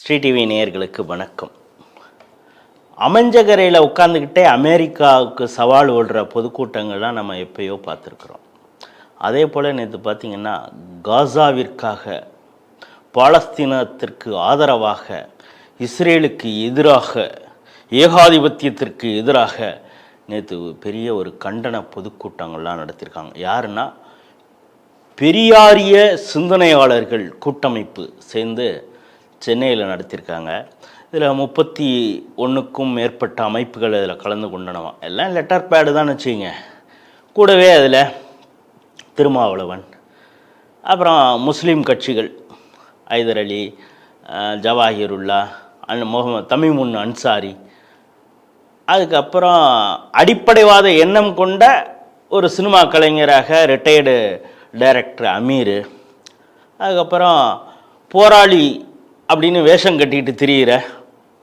Sri TV நேயர்களுக்கு வணக்கம். அமைஞ்சகரையில் உட்காந்துக்கிட்டே அமெரிக்காவுக்கு சவால் விடுற பொதுக்கூட்டங்கள்லாம் நம்ம எப்பயோ பார்த்துருக்குறோம். அதே போல் நேற்று பார்த்திங்கன்னா காசாவிற்காக, பாலஸ்தீனத்திற்கு ஆதரவாக, இஸ்ரேலுக்கு எதிராக, ஏகாதிபத்தியத்திற்கு எதிராக நேற்று பெரிய ஒரு கண்டன பொதுக்கூட்டங்கள்லாம் நடத்தியிருக்காங்க. யாருன்னா பெரியாரிய சிந்தனையாளர்கள் கூட்டமைப்பு சேர்ந்து சென்னையில் நடத்தியிருக்காங்க. இதில் 31க்கும் மேற்பட்ட அமைப்புகள் இதில் கலந்து கொண்டனவா. எல்லாம் லெட்டர் பேடு தான் வச்சுக்கிங்க. கூடவே அதில் திருமாவளவன், அப்புறம் முஸ்லீம் கட்சிகள் ஐதர் அலி, ஜவாஹிருல்லா, முகமது தமிமுன் அன்சாரி, அதுக்கப்புறம் அடிப்படைவாத எண்ணம் கொண்ட ஒரு சினிமா கலைஞராக ரிட்டையர்டு டைரக்டர் அமீர், அதுக்கப்புறம் போராளி அப்படின்னு வேஷம் கட்டிக்கிட்டு திரிகிற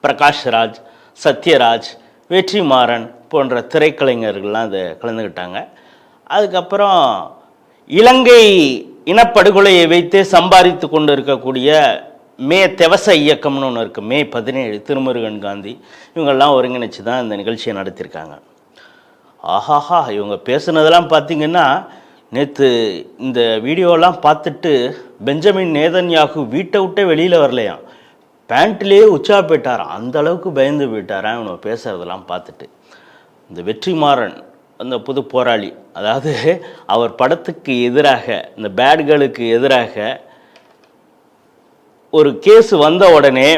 பிரகாஷ்ராஜ், சத்யராஜ், வெற்றிமாறன் போன்ற திரைக்கலைஞர்கள்லாம் அதை கலந்துக்கிட்டாங்க. அதுக்கப்புறம் இலங்கை இனப்படுகொலையை வைத்தே சம்பாதித்து கொண்டு இருக்கக்கூடிய மே தெவச இயக்கம்னு ஒன்று இருக்குது. மே 17 திருமுருகன் காந்தி இவங்கெல்லாம் ஒருங்கிணைச்சு தான் இந்த நிகழ்ச்சியை நடத்தியிருக்காங்க. ஆஹாஹா, இவங்க பேசுனதெல்லாம் பார்த்திங்கன்னா நேற்று இந்த வீடியோலாம் பார்த்துட்டு பெஞ்சமின் நேதன்யாகு வீட்டை விட்டே வெளியில் வரலையாம், பேண்ட்லேயே உச்சா போயிட்டாராம். அந்த அளவுக்கு பயந்து போயிட்டாராம் இவங்க பேசுகிறதெல்லாம் பார்த்துட்டு. இந்த வெற்றிமாறன் அந்த புது போராளி, அதாவது அவர் படத்துக்கு எதிராக, இந்த பேட்களுக்கு எதிராக ஒரு கேஸ் வந்த உடனே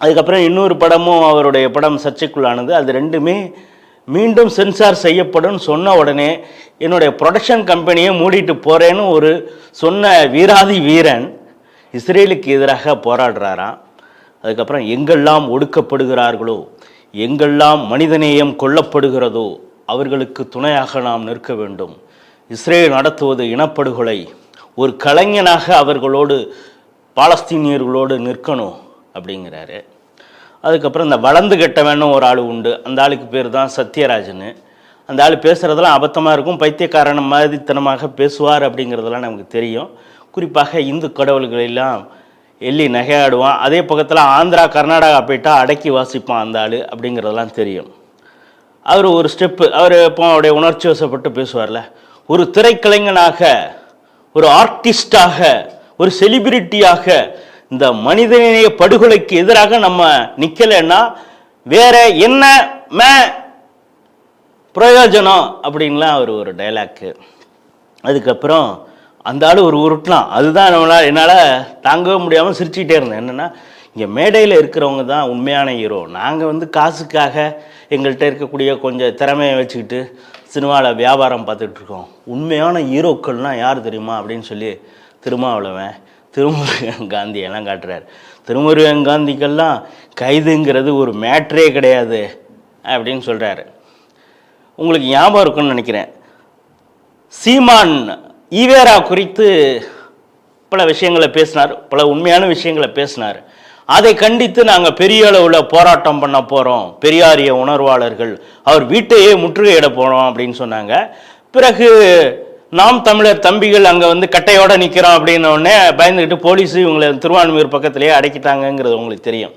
அதுக்கப்புறம் இன்னொரு படமும் அவருடைய படம் சர்ச்சைக்குள்ளானது. அது ரெண்டுமே மீண்டும் சென்சார் செய்யப்படும் சொன்ன உடனே என்னுடைய ப்ரொடக்ஷன் கம்பெனியை மூடிட்டு போகிறேன்னு ஒரு சொன்ன வீராதி வீரன் இஸ்ரேலுக்கு எதிராக போராடுறாராம். அதுக்கப்புறம் எங்கெல்லாம் ஒடுக்கப்படுகிறார்களோ, எங்கெல்லாம் மனிதநேயம் கொல்லப்படுகிறதோ அவர்களுக்கு துணையாக நாம் நிற்க வேண்டும். இஸ்ரேல் நடத்துவது இனப்படுகொலை, ஒரு கலைஞனாக அவர்களோடு, பாலஸ்தீனியர்களோடு நிற்கணும் அப்படிங்கிறாரு. அதுக்கப்புறம் இந்த வளர்ந்து கெட்டவன்னு ஒரு ஆள் உண்டு. அந்த ஆளுக்கு பேர் தான் சத்யராஜன்னு. அந்த ஆள் பேசுகிறதெல்லாம் அபத்தமாக இருக்கும், பைத்தியக்காரன மாதிரித்தனமாக பேசுவார் அப்படிங்கிறதெல்லாம் நமக்கு தெரியும். குறிப்பாக இந்து கடவுள்களெல்லாம் எள்ளி நகையாடுவான். அதே பக்கத்தில் ஆந்திரா கர்நாடகா போயிட்டா அடக்கி வாசிப்பான் அந்த ஆள் அப்படிங்கிறதெல்லாம் தெரியும். அவர் ஒரு ஸ்டெப்பு, அவர் இப்போ அவருடைய உணர்ச்சி வசப்பட்டு பேசுவார்ல. ஒரு திரைக்கலைஞனாக, ஒரு ஆர்டிஸ்டாக, ஒரு செலிபிரிட்டியாக இந்த மனிதநேய படுகொலைக்கு எதிராக நம்ம நிற்கலைன்னா வேற என்ன பிரயோஜனம் அப்படின்லாம் அவர் ஒரு டைலாக்கு. அதுக்கப்புறம் அந்த ஆள் ஒரு உருட்டலாம். அதுதான் என்னால் தாங்கவே முடியாமல் சிரிச்சுக்கிட்டே இருந்தேன். என்னென்னா, இங்கே மேடையில் இருக்கிறவங்க தான் உண்மையான ஹீரோ. நாங்கள் காசுக்காக எங்கள்கிட்ட இருக்கக்கூடிய கொஞ்சம் திறமையை வச்சுக்கிட்டு சினிமாவில் வியாபாரம் பார்த்துட்ருக்கோம். உண்மையான ஹீரோக்கள்னால் யார் தெரியுமா அப்படின்னு சொல்லி திருமாவளவன், திருமுருகன் காந்தியெல்லாம் காட்டுறாரு. திருமுருகன் காந்திக்கெல்லாம் கைதுங்கிறது ஒரு மேட்ரே கிடையாது அப்படின்னு சொல்கிறாரு. உங்களுக்கு ஞாபகம் இருக்குன்னு நினைக்கிறேன், சீமான் ஈவேரா குறித்து பல விஷயங்களை பேசினார், பல உண்மையான விஷயங்களை பேசினார். அதை கண்டித்து நாங்கள் பெரிய அளவில் போராட்டம் பண்ண போகிறோம், பெரியாரிய உணர்வாளர்கள், அவர் வீட்டையே முற்றுகையிட போகிறோம் அப்படின்னு சொன்னாங்க. பிறகு நாம் தமிழர் தம்பிகள் அங்கே கட்டையோடு நிற்கிறோம் அப்படின்னோடனே பயந்துக்கிட்டு போலீஸு இவங்களை திருவான்மையூர் பக்கத்துலேயே அடைக்கிட்டாங்கங்கிறது உங்களுக்கு தெரியும்.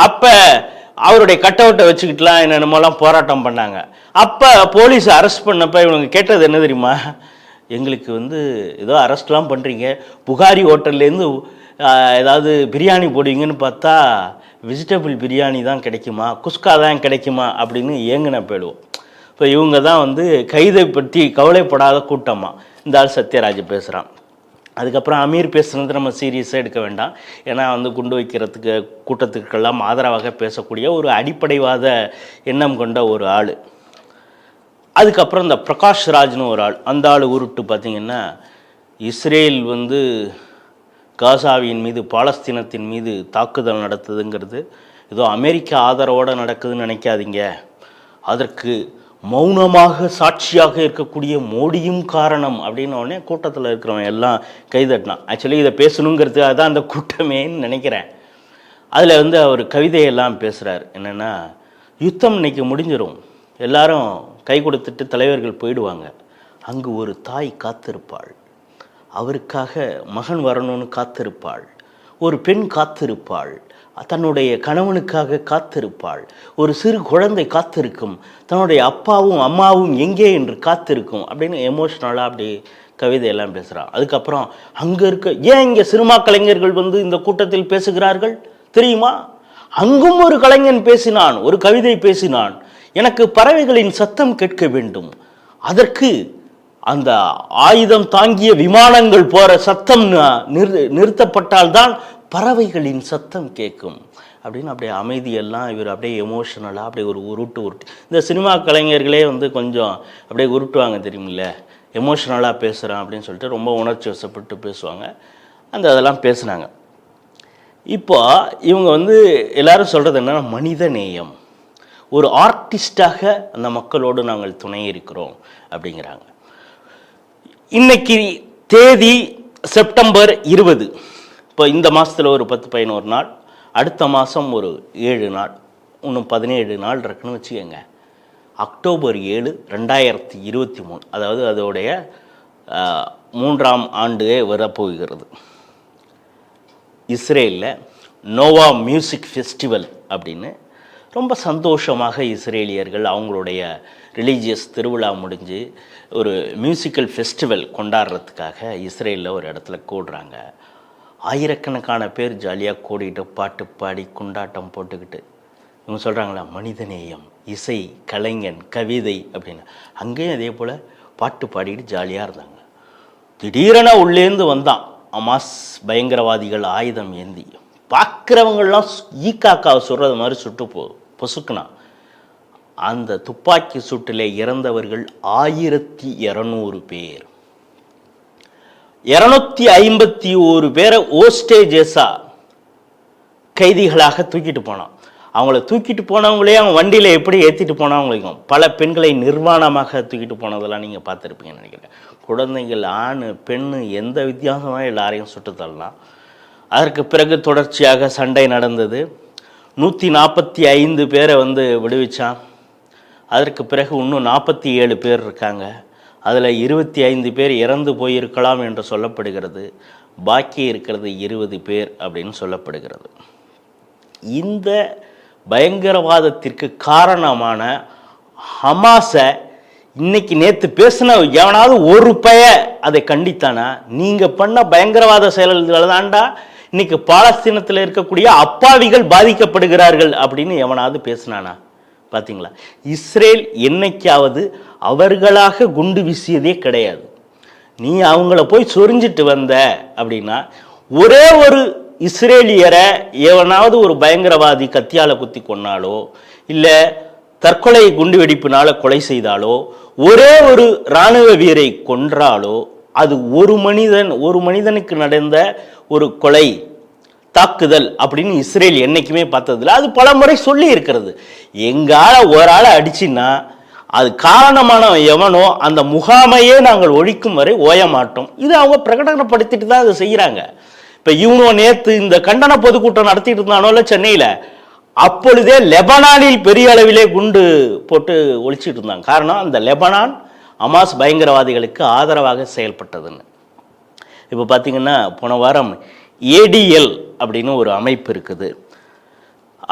அப்போ அவருடைய கட்டவுட்டை வச்சுக்கிட்டுலாம் என்னென்னமோலாம் போராட்டம் பண்ணாங்க. அப்போ போலீஸ் அரெஸ்ட் பண்ணப்போ இவங்க கேட்டது என்ன தெரியுமா, எங்களுக்கு ஏதோ அரெஸ்ட்லாம் பண்ணுறீங்க, புகாரி ஹோட்டல்லேருந்து ஏதாவது பிரியாணி போடுவீங்கன்னு பார்த்தா வெஜிடபிள் பிரியாணி தான் கிடைக்குமா, குஸ்கா தான் கிடைக்குமா அப்படின்னு ஏங்கின போயிடுவோம். இப்போ இவங்க தான் கைதை பற்றி கவலைப்படாத கூட்டமாக இந்த ஆள் சத்யராஜ் பேசுகிறான். அதுக்கப்புறம் அமீர் பேசுகிறது நம்ம சீரியஸாக எடுக்க வேண்டாம். ஏன்னா குண்டு வைக்கிறதுக்கு கூட்டத்துக்கெல்லாம் ஆதரவாக பேசக்கூடிய ஒரு அடிப்படைவாத எண்ணம் கொண்ட ஒரு ஆள். அதுக்கப்புறம் இந்த பிரகாஷ்ராஜ்னு ஒரு ஆள், அந்த ஆள் உருட்டு பார்த்திங்கன்னா, இஸ்ரேல் காசாவின் மீது, பாலஸ்தீனத்தின் மீது தாக்குதல் நடத்துதுங்கிறது ஏதோ அமெரிக்கா ஆதரவோடு நடக்குதுன்னு நினைக்காதீங்க, அதற்கு மௌனமாக சாட்சியாக இருக்கக்கூடிய மோடியும் காரணம் அப்படின்னு உடனே கூட்டத்தில் இருக்கிறவன் எல்லாம் கைதட்டினான். ஆக்சுவலி இதை பேசணுங்கிறதுக்காக தான் அந்த கூட்டமேன்னு நினைக்கிறேன். அதில் அவர் கவிதையெல்லாம் பேசுகிறார். என்னென்னா, யுத்தம் இன்னைக்கு முடிஞ்சிடும், எல்லாரும் கை கொடுத்துட்டு தலைவர்கள் போயிடுவாங்க, அங்கு ஒரு தாய் காத்திருப்பாள், அவருக்காக மகன் வரணும்னு காத்திருப்பாள், ஒரு பெண் காத்திருப்பாள், தன்னுடைய கணவனுக்காக காத்திருப்பாள், ஒரு சிறு குழந்தை காத்திருக்கும், தன்னுடைய அப்பாவும் அம்மாவும் எங்கே என்று காத்திருக்கும் அப்படின்னு எமோஷ்னலாக அப்படி கவிதையெல்லாம் பேசுகிறான். அதுக்கப்புறம் அங்கே ஏன் இங்கே சினிமா கலைஞர்கள் இந்த கூட்டத்தில் பேசுகிறார்கள் தெரியுமா? அங்கும் ஒரு கலைஞன் பேசினான், ஒரு கவிதை பேசினான், எனக்கு பறவைகளின் சத்தம் கேட்க வேண்டும், அதற்கு அந்த ஆயுதம் தாங்கிய விமானங்கள் போற சத்தம் நிறுத்தப்பட்டால்தான் பறவைகளின் சத்தம் கேட்கும் அப்படின்னு அப்படியே அமைதியெல்லாம் இவர் அப்படியே எமோஷனலாக அப்படியே ஒரு உருட்டு இந்த சினிமா கலைஞர்களே கொஞ்சம் அப்படியே உருட்டுவாங்க தெரியுமில்ல, எமோஷனலாக பேசுகிறான் அப்படின்னு சொல்லிட்டு ரொம்ப உணர்ச்சி வசப்பட்டு பேசுவாங்க. அதெல்லாம் பேசுனாங்க. இப்போ இவங்க எல்லாரும் சொல்கிறது என்னன்னா மனித நேயம், ஒரு ஆர்டிஸ்டாக அந்த மக்களோடு நாங்கள் துணை இருக்கிறோம் அப்படிங்கிறாங்க. இன்னைக்கு தேதி செப்டம்பர் 20. இப்போ இந்த மாதத்தில் ஒரு 10-11 நாள், அடுத்த மாதம் ஒரு 7 நாள், இன்னும் 17 நாள் இருக்குன்னு வச்சுக்கோங்க. அக்டோபர் 7, 2023, அதாவது அதோடைய 3ஆம் ஆண்டே வரப்போகிறது. இஸ்ரேலில் நோவா மியூசிக் ஃபெஸ்டிவல் அப்படின்னு ரொம்ப சந்தோஷமாக இஸ்ரேலியர்கள் அவங்களுடைய ரிலீஜியஸ் திருவிழா முடிஞ்சு ஒரு மியூசிக்கல் ஃபெஸ்டிவல் கொண்டாடுறதுக்காக இஸ்ரேலில் ஒரு இடத்துல கூடுறாங்க. ஆயிரக்கணக்கான பேர் ஜாலியாக கூடிட்டு பாட்டு பாடி கொண்டாட்டம் போட்டுக்கிட்டு இவங்க சொல்கிறாங்களா மனிதநேயம், இசை, கலைஞன், கவிதை அப்படின்னு. அங்கேயும் அதே போல் பாட்டு பாடிட்டு ஜாலியாக இருந்தாங்க. திடீரென உள்ளேந்து வந்தான் அமாஸ் பயங்கரவாதிகள் ஆயுதம் ஏந்தி. பார்க்குறவங்கள்லாம் ஈக்காக்காவை சுடுறது மாதிரி சுட்டு பொசுக்குனான். அந்த துப்பாக்கி சூட்டில் இறந்தவர்கள் 1200 பேர். 251 பேரை ஓஸ்டேஜஸா கைதிகளாக தூக்கிட்டு போனான். அவங்கள தூக்கிட்டு போனவங்களே அவங்க வண்டியில் எப்படி ஏற்றிட்டு போனவங்களையும் பல பெண்களை நிர்வாணமாக தூக்கிட்டு போனதெல்லாம் நீங்கள் பார்த்துருப்பீங்கன்னு நினைக்கிறேன். குழந்தைகள், ஆண், பெண், எந்த வித்தியாசமாக எல்லாரையும் சுட்டு தள்ளலாம். அதற்கு பிறகு தொடர்ச்சியாக சண்டை நடந்தது. 145 பேரை விடுவிச்சான். அதற்கு பிறகு இன்னும் 47 பேர் இருக்காங்க. அதில் 25 பேர் இறந்து போயிருக்கலாம் என்று சொல்லப்படுகிறது. பாக்கி இருக்கிறது 20 பேர் அப்படின்னு சொல்லப்படுகிறது. இந்த பயங்கரவாதத்திற்கு காரணமான ஹமாஸை இன்னைக்கு நேற்று பேசின எவனாவது ஒரு அதை கண்டித்தானா? நீங்கள் பண்ண பயங்கரவாத செயல்கள் தாண்டா இன்னைக்கு பாலஸ்தீனத்தில் இருக்கக்கூடிய அப்பாவிகள் பாதிக்கப்படுகிறார்கள் அப்படின்னு எவனாவது பேசினானா? பார்த்தீங்களா? இஸ்ரேல் என்னைக்காவது அவர்களாக குண்டு வீசியதே கிடையாது. நீ அவங்கள போய் சொரிஞ்சிட்டு வந்த அப்படின்னா ஒரே ஒரு இஸ்ரேலியரை எவனாவது ஒரு பயங்கரவாதி கத்தியால் குத்தி கொன்னாலோ இல்லை தற்கொலை குண்டு வெடிப்பினால கொலை செய்தாலோ ஒரே ஒரு இராணுவ வீரை கொன்றாலோ அது ஒரு மனிதனுக்கு நடந்த ஒரு கொலை தாக்குதல் அப்படின்னு இஸ்ரேல் என்னைக்குமே பார்த்ததில்ல. அது பல முறை சொல்லி இருக்கிறது. எங்கால ஒரு ஆளை அடிச்சுன்னா அது காரணமான எவனோ அந்த முகாமையே நாங்கள் ஒழிக்கும் வரை ஓய மாட்டோம். இது அவங்க பிரகடனப்படுத்திட்டு தான் அதை செய்கிறாங்க. இப்போ இவனோ நேற்று இந்த கண்டன பொதுக்கூட்டம் நடத்திட்டு இருந்தானோல சென்னையில், அப்பொழுதே லெபனானில் பெரிய அளவிலே குண்டு போட்டு ஒழிச்சிட்டு இருந்தாங்க. காரணம் அந்த லெபனான் ஹமாஸ் பயங்கரவாதிகளுக்கு ஆதரவாக செயல்பட்டதுன்னு. இப்போ பார்த்தீங்கன்னா போன வாரம் ஏடிஎல் அப்படின்னு ஒரு அமைப்பு இருக்குது.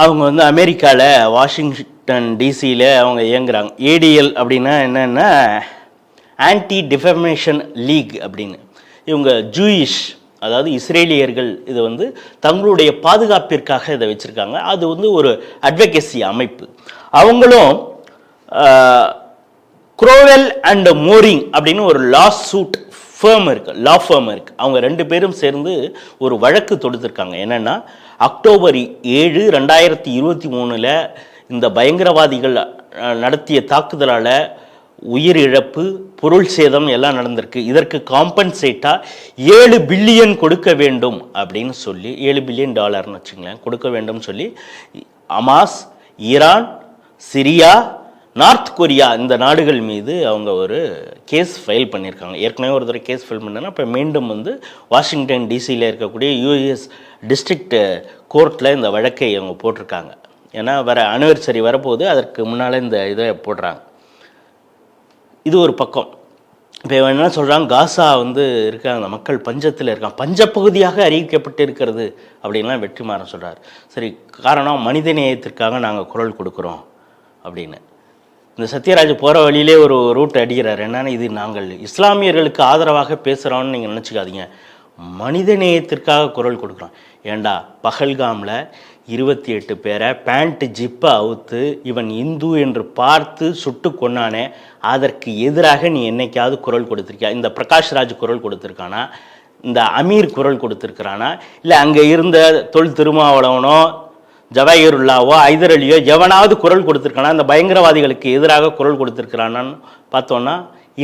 அவங்க அமெரிக்காவில் வாஷிங்டன் டிசியில் அவங்க இயங்குறாங்க. ஏடிஎல் அப்படின்னா என்னென்னா ஆன்டி டிஃபமேஷன் லீக் அப்படின்னு. இவங்க ஜூயிஷ், அதாவது இஸ்ரேலியர்கள் இது தங்களுடைய பாதுகாப்பிற்காக இதை வச்சுருக்காங்க. அது ஒரு அட்வொகேசி அமைப்பு. அவங்களும் குரோவெல் அண்ட் மோரிங் அப்படின்னு ஒரு லா ஃபேம் இருக்குது. அவங்க 2 பேரும் சேர்ந்து ஒரு வழக்கு தொடுத்திருக்காங்க. என்னென்னா அக்டோபர் 7, 2023 இந்த பயங்கரவாதிகள் நடத்திய தாக்குதலால் உயிரிழப்பு, பொருள் சேதம் எல்லாம் நடந்திருக்கு. இதற்கு காம்பன்சேட்டாக $7 பில்லியன் கொடுக்க வேண்டும் அப்படின்னு சொல்லி, $7 பில்லியன் வச்சுங்களேன் கொடுக்க வேண்டும் சொல்லி Hamas, Iran, Syria, north Korea இந்த நாடுகள் மீது அவங்க ஒரு கேஸ் ஃபைல் பண்ணியிருக்காங்க. ஏற்கனவே ஒரு தடவை கேஸ் ஃபைல் பண்ணாங்க. இப்போ மீண்டும் வாஷிங்டன் டிசியில் இருக்கக்கூடிய யூஎஸ் டிஸ்ட்ரிக்ட் கோர்ட்டில் இந்த வழக்கை அவங்க போட்டிருக்காங்க. ஏன்னா வர அனிவர்சரி வரப்போகுது, அதற்கு முன்னால் இந்த இதை போடுறாங்க. இது ஒரு பக்கம். இப்போ என்ன சொல்கிறாங்க, காசா வந்து இருக்காங்க, அந்த மக்கள் பஞ்சத்தில் இருக்காங்க, பஞ்சப்பகுதியாக அறிவிக்கப்பட்டு இருக்கிறது அப்படின்லாம் வெற்றிமாறன் சொல்கிறார். சரி, காரணம் மனித நேயத்திற்காக நாங்கள் குரல் கொடுக்குறோம் அப்படின்னு. இந்த சத்யராஜ் போகிற வழியிலே ஒரு ரூட் அடிக்கிறார். என்னென்னா, இது நாங்கள் இஸ்லாமியர்களுக்கு ஆதரவாக பேசுகிறோன்னு நீங்கள் நினச்சிக்காதீங்க, மனித நேயத்திற்காக குரல் கொடுக்குறோம். ஏண்டா பஹல்காமில் 28 பேரை பேண்ட் ஜிப்பை அவுத்து இவன் இந்து என்று பார்த்து சுட்டு கொன்னானே, அதற்கு எதிராக நீ என்னைக்காவது குரல் கொடுத்துருக்கியா? இந்த பிரகாஷ் ராஜ் குரல் கொடுத்துருக்கானா? இந்த அமீர் குரல் கொடுத்துருக்கிறானா? இல்லை அங்கே இருந்த தொல் திருமாவளவனோ ஜவாஹிருல்லாவோ ஐதர் அலியோ எவனாவது குரல் கொடுத்துருக்கானா? இந்த பயங்கரவாதிகளுக்கு எதிராக குரல் கொடுத்துருக்கிறானான்னு பார்த்தோன்னா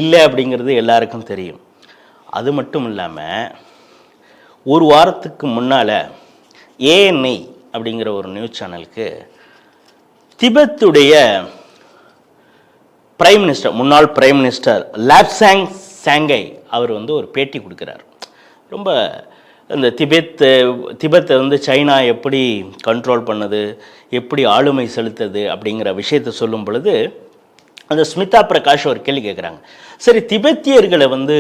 இல்லை அப்படிங்கிறது எல்லாருக்கும் தெரியும். அது மட்டும் இல்லாமல் ஒரு வாரத்துக்கு முன்னால் ஏஎன்ஐ அப்படிங்கிற ஒரு நியூஸ் சேனலுக்கு திபெத்துடைய பிரைம் மினிஸ்டர், முன்னாள் பிரைம் மினிஸ்டர் லாப்சாங் சாங்கை அவர் வந்து ஒரு பேட்டி கொடுக்குறார். ரொம்ப இந்த திபெத்தை வந்து சைனா எப்படி கண்ட்ரோல் பண்ணுது, எப்படி ஆளுமை செலுத்துது அப்படிங்கிற விஷயத்தை சொல்லும் பொழுது அந்த ஸ்மிதா பிரகாஷ் ஒரு கேள்வி கேட்குறாங்க. சரி, திபெத்தியர்களை வந்து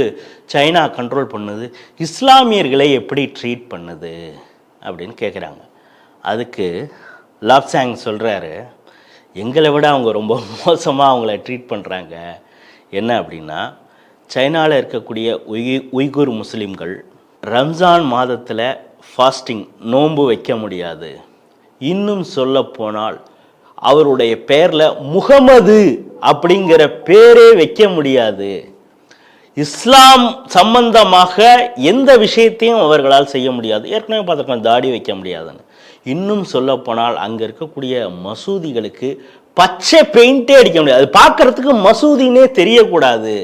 சைனா கண்ட்ரோல் பண்ணுது, இஸ்லாமியர்களை எப்படி ட்ரீட் பண்ணுது அப்படின்னு கேட்குறாங்க. அதுக்கு லாப்சாங் சொல்கிறாரு, எங்களை விட அவங்க ரொம்ப மோசமாக அவங்கள ட்ரீட் பண்ணுறாங்க. என்ன அப்படின்னா, சைனாவில் இருக்கக்கூடிய உய்குர் முஸ்லீம்கள் ரம்ஜான் மாதத்தில் ஃபாஸ்டிங் நோன்பு வைக்க முடியாது. இன்னும் சொல்ல போனால் அவருடைய பெயரில் முகமது அப்படிங்கிற பேரே வைக்க முடியாது. இஸ்லாம் சம்பந்தமாக எந்த விஷயத்தையும் அவர்களால் செய்ய முடியாது. ஏற்கனவே பார்த்துருக்கோம், தாடி வைக்க முடியாதுன்னு. இன்னும் சொல்ல போனால் அங்கே இருக்கக்கூடிய மசூதிகளுக்கு பச்சை பெயிண்டே அடிக்க முடியாது, அது பார்க்கறதுக்கு மசூதினே தெரியக்கூடாது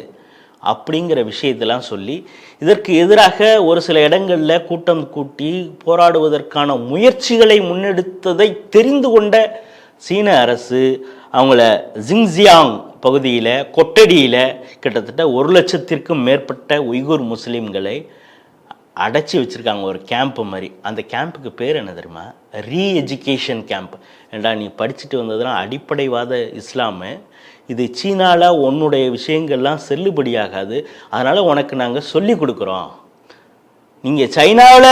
அப்படிங்கிற விஷயத்தெல்லாம் சொல்லி இதற்கு எதிராக ஒரு சில இடங்களில் கூட்டம் கூட்டி போராடுவதற்கான முயற்சிகளை முன்னெடுத்ததை தெரிந்து கொண்ட சீன அரசு அவங்கள ஜிங்ஜியாங் பகுதியில் கொட்டடியில் கிட்டத்தட்ட 1,00,000க்கும் மேற்பட்ட உய்குர் முஸ்லீம்களை அடைச்சி வச்சுருக்காங்க, ஒரு கேம்ப்பு மாதிரி. அந்த கேம்புக்கு பேர் என்ன தெரியுமா? ரீ எஜுகேஷன் கேம்ப். ஏண்டா, நீ படிச்சுட்டு வந்ததுனா அடிப்படைவாத இஸ்லாமு, இது சீனாவில் உன்னுடைய விஷயங்கள்லாம் செல்லுபடியாகாது, அதனால் உனக்கு நாங்கள் சொல்லி கொடுக்குறோம். நீங்கள் சைனாவில்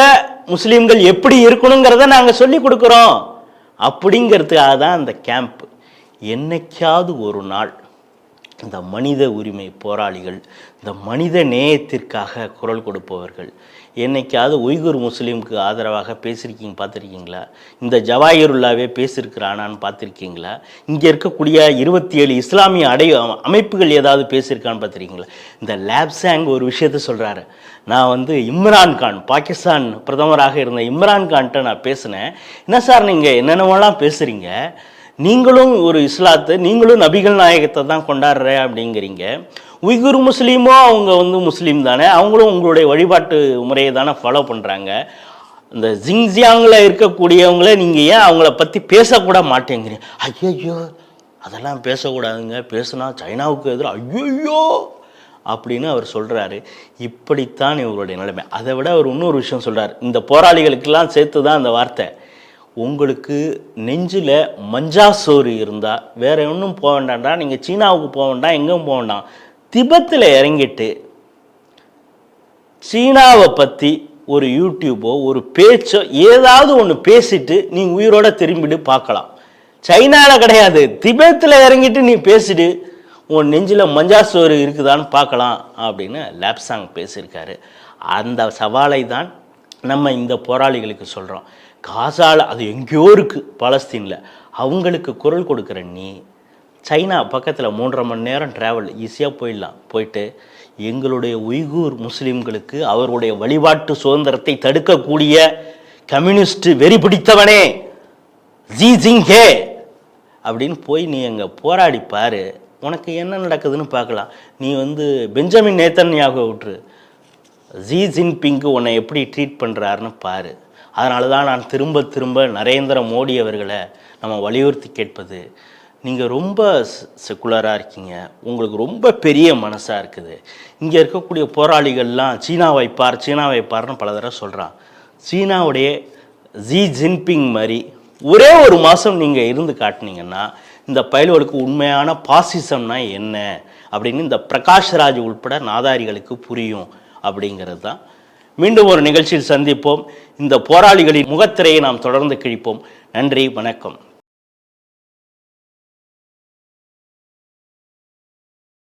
முஸ்லீம்கள் எப்படி இருக்கணுங்கிறத நாங்கள் சொல்லி கொடுக்குறோம் அப்படிங்கிறதுக்காக தான் அந்த கேம்ப். என்னைக்காவது ஒரு நாள் இந்த மனித உரிமை போராளிகள், இந்த மனித நேயத்திற்காக குரல் கொடுப்பவர்கள் என்னைக்காவது உய்குர் முஸ்லீமுக்கு ஆதரவாக பேசியிருக்கீங்க பார்த்துருக்கீங்களா? இந்த ஜவாஹிருல்லாவே பேசியிருக்கிறானான்னு பார்த்துருக்கீங்களா? இங்கே இருக்கக்கூடிய 27 இஸ்லாமிய அமைப்புகள் ஏதாவது பேசியிருக்கான்னு பார்த்துருக்கீங்களா? இந்த லாப்சாங் ஒரு விஷயத்த சொல்கிறாரு. நான் வந்து இம்ரான்கான், பாகிஸ்தான் பிரதமராக இருந்த இம்ரான்கான்ட்ட நான் பேசினேன். என்ன சார் நீங்கள் என்னென்னவெல்லாம் பேசுகிறீங்க, நீங்களும் ஒரு இஸ்லாத்தை, நீங்களும் நபிகள் நாயகத்தை தான் கொண்டாடுற அப்படிங்கிறீங்க. உய்குர் முஸ்லீமோ அவங்க வந்து முஸ்லீம் தானே, அவங்களும் உங்களுடைய வழிபாட்டு முறையை தானே ஃபாலோ பண்ணுறாங்க. இந்த ஜிங்ஜியாங்கில் இருக்கக்கூடியவங்கள நீங்கள் ஏன் அவங்கள பற்றி பேசக்கூட மாட்டேங்கிறீங்க? ஐயோ அதெல்லாம் பேசக்கூடாதுங்க, பேசுனா சைனாவுக்கு எதிராக ஐயோ அப்படின்னு அவர் சொல்கிறாரு. இப்படித்தான் இவருடைய நிலைமை. அதை விட அவர் இன்னொரு விஷயம் சொல்கிறார், இந்த போராளிகளுக்கெல்லாம் சேர்த்து தான் அந்த வார்த்தை. உங்களுக்கு நெஞ்சில் மஞ்சா சோறு இருந்தால் வேறு ஒன்றும் போக வேண்டாம்டா, நீங்கள் சீனாவுக்கு போக வேண்டாம், எங்கேயும் போக வேண்டாம், திபெத்தில் இறங்கிட்டு சீனாவை பற்றி ஒரு யூடியூபோ ஒரு பேச்சோ ஏதாவது ஒன்று பேசிட்டு நீ உயிரோட திரும்பிட்டு பார்க்கலாம். சைனாவில் கிடையாது, திபெத்தில் இறங்கிட்டு நீ பேசிட்டு உன் நெஞ்சில் மஞ்சா சோறு இருக்குதான்னு பார்க்கலாம் அப்படின்னு லாப்சாங் பேசியிருக்காரு. அந்த சவாலை தான் நம்ம இந்த போராளிகளுக்கு சொல்கிறோம். காசால அது எங்கேயோ இருக்குது பாலஸ்தீனில், அவங்களுக்கு குரல் கொடுக்குற நீ சைனா பக்கத்தில் 3.5 மணி நேரம் ட்ராவல் ஈஸியாக போயிடலாம். போயிட்டு எங்களுடைய உய்கூர் முஸ்லீம்களுக்கு அவருடைய வழிபாட்டு சுதந்திரத்தை தடுக்கக்கூடிய கம்யூனிஸ்ட் வெறி பிடித்தவனே ஜி ஜிங்கே அப்படின்னு போய் நீ அங்கே போராடிப்பார், உனக்கு என்ன நடக்குதுன்னு பார்க்கலாம். நீ வந்து பெஞ்சமின் நேத்தன்யாகு விட்டுரு, ஜி ஜின்பிங்கு உன்னை எப்படி ட்ரீட் பண்ணுறாருன்னு பாரு. அதனால தான் நான் திரும்ப திரும்ப நரேந்திர மோடி அவர்களை நம்ம வலியுறுத்தி கேட்பது, நீங்கள் ரொம்ப செக்குலராக இருக்கீங்க, உங்களுக்கு ரொம்ப பெரிய மனசாக இருக்குது. இங்கே இருக்கக்கூடிய போராளிகள்லாம் சீனா வைப்பார்னு பல தடவை சொல்கிறான். சீனாவுடைய ஜி ஜின்பிங் மாதிரி ஒரே ஒரு மாதம் நீங்கள் இருந்து காட்டினீங்கன்னா இந்த பயல்களுக்கு உண்மையான பாசிசம்னா என்ன அப்படின்னு இந்த பிரகாஷ்ராஜ் உள்பட நாதாரிகளுக்கு புரியும் அப்படிங்கிறது தான். மீண்டும் ஒரு நிகழ்ச்சியில் சந்திப்போம். இந்த போராளிகளின் முகத்திரையை நாம் தொடர்ந்து கிழிப்போம். நன்றி, வணக்கம்.